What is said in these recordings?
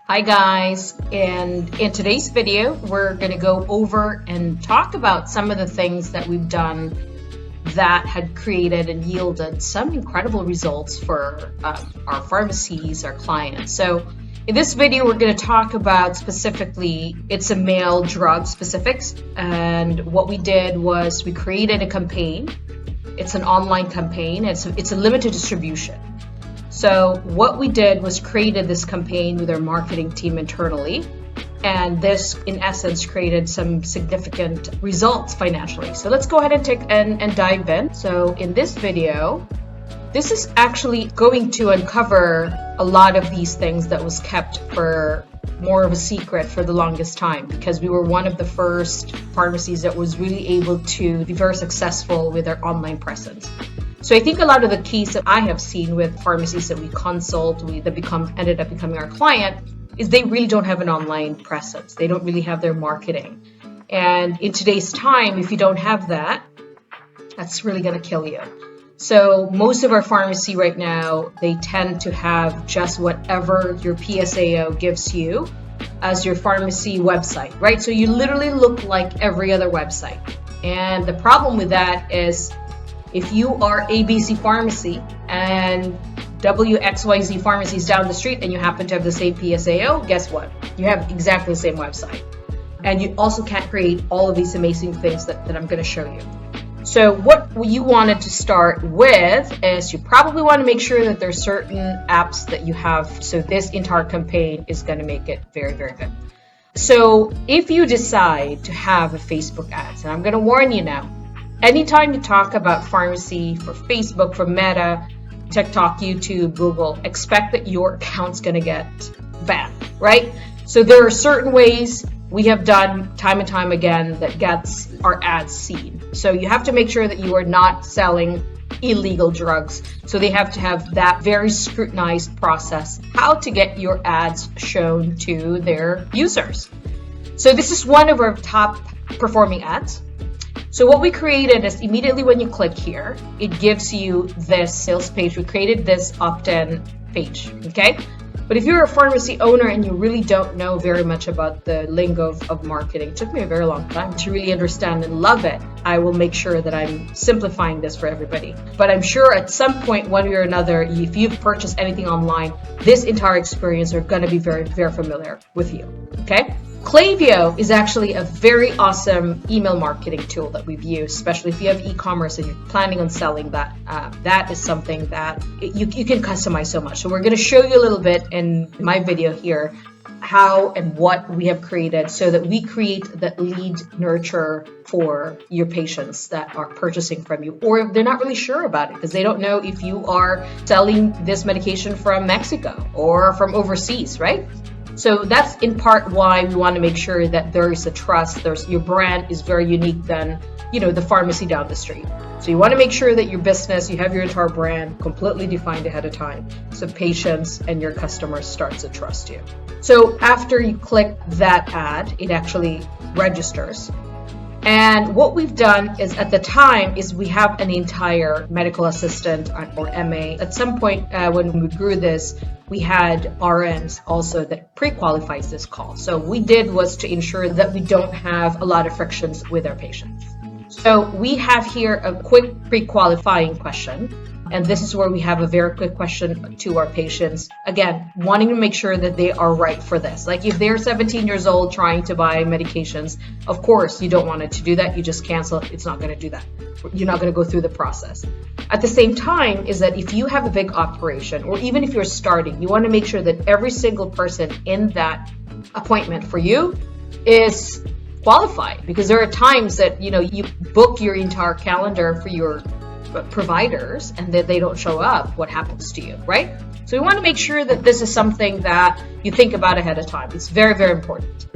Hi guys, and in today's video we're going to go over and talk about some of the things that we've done that had created and yielded some incredible results for our pharmacies, our clients. So in this video we're going to talk about specifically, it's a male drug specifics, and what we did was we created a campaign. It's an online campaign. It's a limited distribution. So what we did was created this campaign with our marketing team internally, and this in essence created some significant results financially. So let's go ahead and dive in. So in this video, this is actually going to uncover a lot of these things that was kept for more of a secret for the longest time, because we were one of the first pharmacies that was really able to be very successful with our online presence. So I think a lot of the keys that I have seen with pharmacies that we consult, that ended up becoming our client, is they really don't have an online presence. They don't really have their marketing. And in today's time, if you don't have that, that's really going to kill you. So most of our pharmacy right now, they tend to have just whatever your PSAO gives you as your pharmacy website, right? So you literally look like every other website. And the problem with that is, if you are ABC Pharmacy and WXYZ Pharmacy is down the street and you happen to have the same PSAO, guess what? You have exactly the same website. And you also can't create all of these amazing things that I'm going to show you. So what you wanted to start with is you probably want to make sure that there's certain apps that you have. So this entire campaign is going to make it very, very good. So if you decide to have a Facebook ads, and I'm going to warn you now, anytime you talk about pharmacy for Facebook, for Meta, TikTok, YouTube, Google, expect that your account's going to get banned, right? So there are certain ways we have done time and time again that gets our ads seen. So you have to make sure that you are not selling illegal drugs. So they have to have that very scrutinized process, how to get your ads shown to their users. So this is one of our top performing ads. So what we created is immediately when you click here, it gives you this sales page. We created this opt-in page, okay? But if you're a pharmacy owner and you really don't know very much about the lingo of marketing, it took me a very long time to really understand and love it. I will make sure that I'm simplifying this for everybody. But I'm sure at some point, one way or another, if you've purchased anything online, this entire experience are going to be very, very familiar with you, okay? Klaviyo is actually a very awesome email marketing tool that we've used, especially if you have e-commerce and you're planning on selling that. That is something that you can customize so much. So we're going to show you a little bit in my video here how and what we have created so that we create that lead nurture for your patients that are purchasing from you, or they're not really sure about it because they don't know if you are selling this medication from Mexico or from overseas, right? So that's in part why we want to make sure that there is a trust. Your brand is very unique than, the pharmacy down the street. So you want to make sure that your business, you have your entire brand completely defined ahead of time, so patients and your customers start to trust you. So after you click that ad, it actually registers. And what we've done is at the time is we have an entire medical assistant or MA. At some point when we grew this, we had RNs also that pre-qualifies this call. So what we did was to ensure that we don't have a lot of frictions with our patients. So we have here a quick pre-qualifying question. And this is where we have a very quick question to our patients. Again, wanting to make sure that they are right for this. Like if they're 17 years old trying to buy medications, of course you don't want it to do that. You just cancel it. It's not going to do that. You're not going to go through the process. At the same time is that if you have a big operation, or even if you're starting, you want to make sure that every single person in that appointment for you is qualified, because there are times that, you book your entire calendar for your providers and that they don't show up. What happens to you, right? So we want to make sure that this is something that you think about ahead of time. It's very, very important.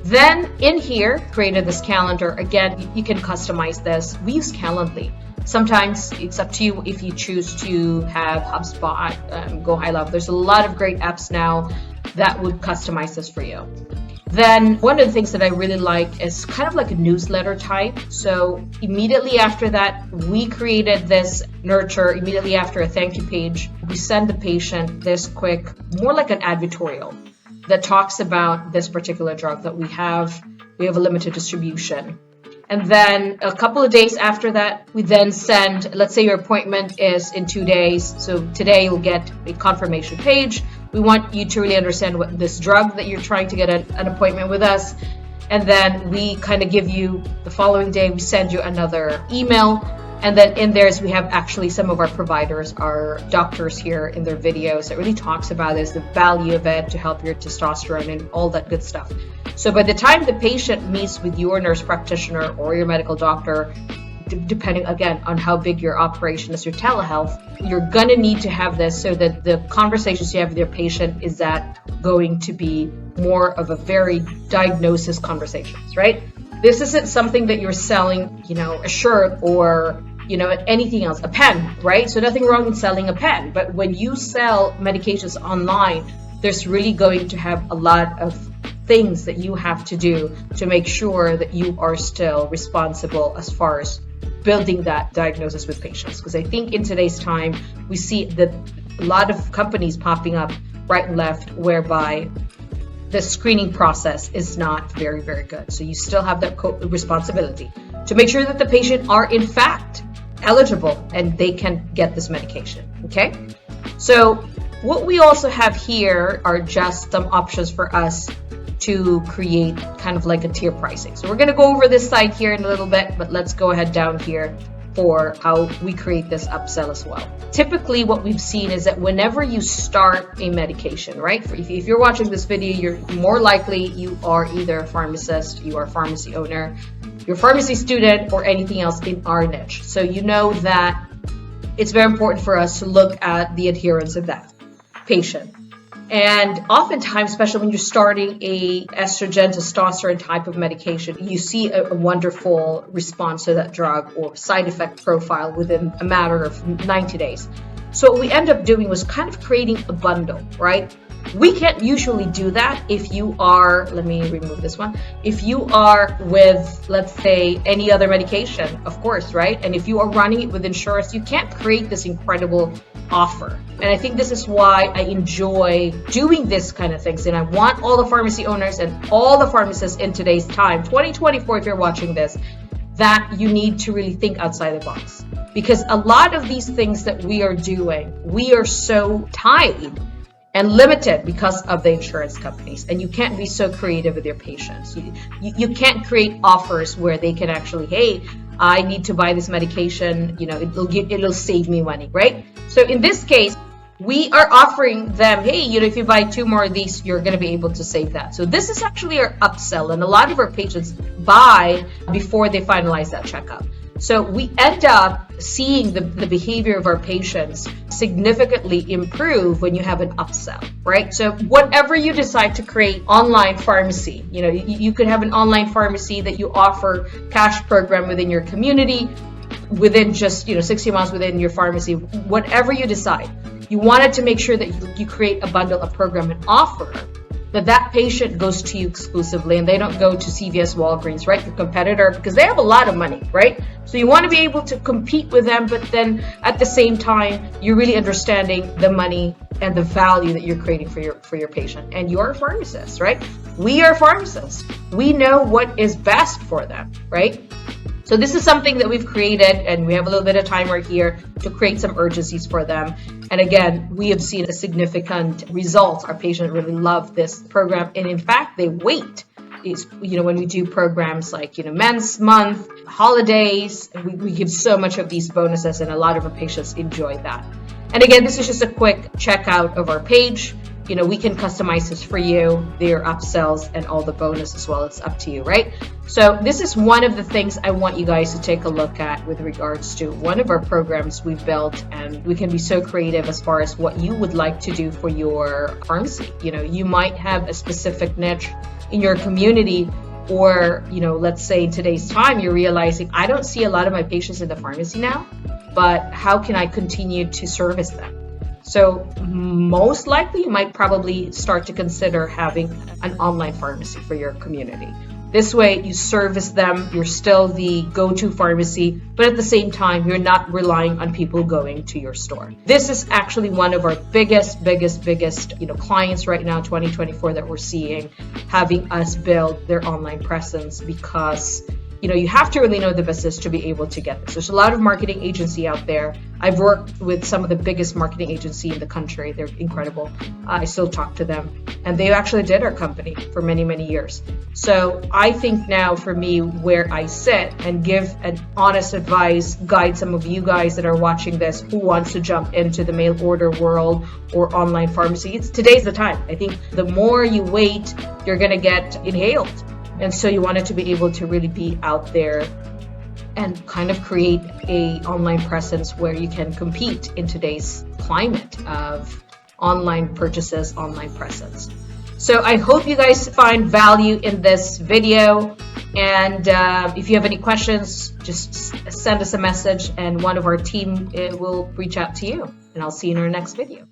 Then in here, created this calendar. Again, you can customize this. We use Calendly. Sometimes it's up to you if you choose to have HubSpot, Go High Level. There's a lot of great apps now that would customize this for you. Then one of the things that I really like is kind of like a newsletter type. So immediately after that, we created this nurture. Immediately after a thank you page, we send the patient this quick, more like an advertorial. that talks about this particular drug that we have a limited distribution. And then a couple of days after that, we then send, let's say your appointment is in 2 days. So today you'll get a confirmation page. We want you to really understand what this drug that you're trying to get an appointment with us. And then we kind of give you the following day, we send you another email. And then in theirs, we have actually some of our providers, our doctors here in their videos that really talks about this, the value of it to help your testosterone and all that good stuff. So by the time the patient meets with your nurse practitioner or your medical doctor, depending again on how big your operation is, your telehealth, you're going to need to have this so that the conversations you have with your patient is that going to be more of a very diagnosis conversations, right? This isn't something that you're selling, a shirt or, anything else, a pen, right? So nothing wrong with selling a pen. But when you sell medications online, there's really going to have a lot of things that you have to do to make sure that you are still responsible as far as building that diagnosis with patients. Because I think in today's time, we see that a lot of companies popping up right and left whereby the screening process is not very, very good. So you still have that responsibility to make sure that the patient are in fact eligible and they can get this medication, okay? So what we also have here are just some options for us to create kind of like a tier pricing. So we're going to go over this side here in a little bit, but let's go ahead down here for how we create this upsell as well. Typically what we've seen is that whenever you start a medication, right? If you're watching this video, you're more likely you are either a pharmacist, you are a pharmacy owner, you're a pharmacy student, or anything else in our niche. So you know that it's very important for us to look at the adherence of that patient. And oftentimes, especially when you're starting a estrogen, testosterone type of medication, you see a wonderful response to that drug or side effect profile within a matter of 90 days. So what we end up doing was kind of creating a bundle, right? We can't usually do that if you are, let me remove this one, if you are with, let's say, any other medication, of course, right? And if you are running it with insurance, you can't create this incredible offer. And I think this is why I enjoy doing this kind of things. And I want all the pharmacy owners and all the pharmacists in today's time, 2024, if you're watching this, that you need to really think outside the box. Because a lot of these things that we are doing, we are so tied and limited because of the insurance companies. And you can't be so creative with your patients. You can't create offers where they can actually, hey, I need to buy this medication, it'll save me money, right? So in this case, we are offering them, hey, if you buy 2 more of these, you're going to be able to save that. So this is actually our upsell, and a lot of our patients buy before they finalize that checkup. So we end up seeing the behavior of our patients significantly improve when you have an upsell, right? So whatever you decide to create online pharmacy, you could have an online pharmacy that you offer cash program within your community, within just 60 miles within your pharmacy, whatever you decide. You wanted to make sure that you create a bundle, a program, an offer that patient goes to you exclusively and they don't go to CVS, Walgreens, right? Your competitor, because they have a lot of money, right? So you want to be able to compete with them, but then at the same time, you're really understanding the money and the value that you're creating for your patient. And you're a pharmacist, right? We are pharmacists. We know what is best for them, right? So this is something that we've created, and we have a little bit of time right here to create some urgencies for them. And again, we have seen a significant results. Our patients really love this program. And in fact, they wait. When we do programs like, Men's Month, holidays, we give so much of these bonuses, and a lot of our patients enjoy that. And again, this is just a quick checkout of our page. We can customize this for you, their upsells and all the bonus as well. It's up to you, right? So this is one of the things I want you guys to take a look at with regards to one of our programs we've built, and we can be so creative as far as what you would like to do for your pharmacy. You might have a specific niche in your community, or, let's say in today's time, you're realizing, I don't see a lot of my patients in the pharmacy now, but how can I continue to service them? So most likely you might probably start to consider having an online pharmacy for your community. This way you service them, you're still the go-to pharmacy, but at the same time, you're not relying on people going to your store. This is actually one of our biggest, clients right now, 2024, that we're seeing having us build their online presence, because you have to really know the business to be able to get this. There's a lot of marketing agency out there. I've worked with some of the biggest marketing agency in the country. They're incredible. I still talk to them, and they actually did our company for many, many years. So I think now for me, where I sit and give an honest advice, guide some of you guys that are watching this who wants to jump into the mail order world or online pharmacy, today's the time. I think the more you wait, you're going to get inhaled. And so you wanted to be able to really be out there and kind of create a online presence where you can compete in today's climate of online purchases, online presence. So I hope you guys find value in this video. And if you have any questions, just send us a message and one of our team will reach out to you. And I'll see you in our next video.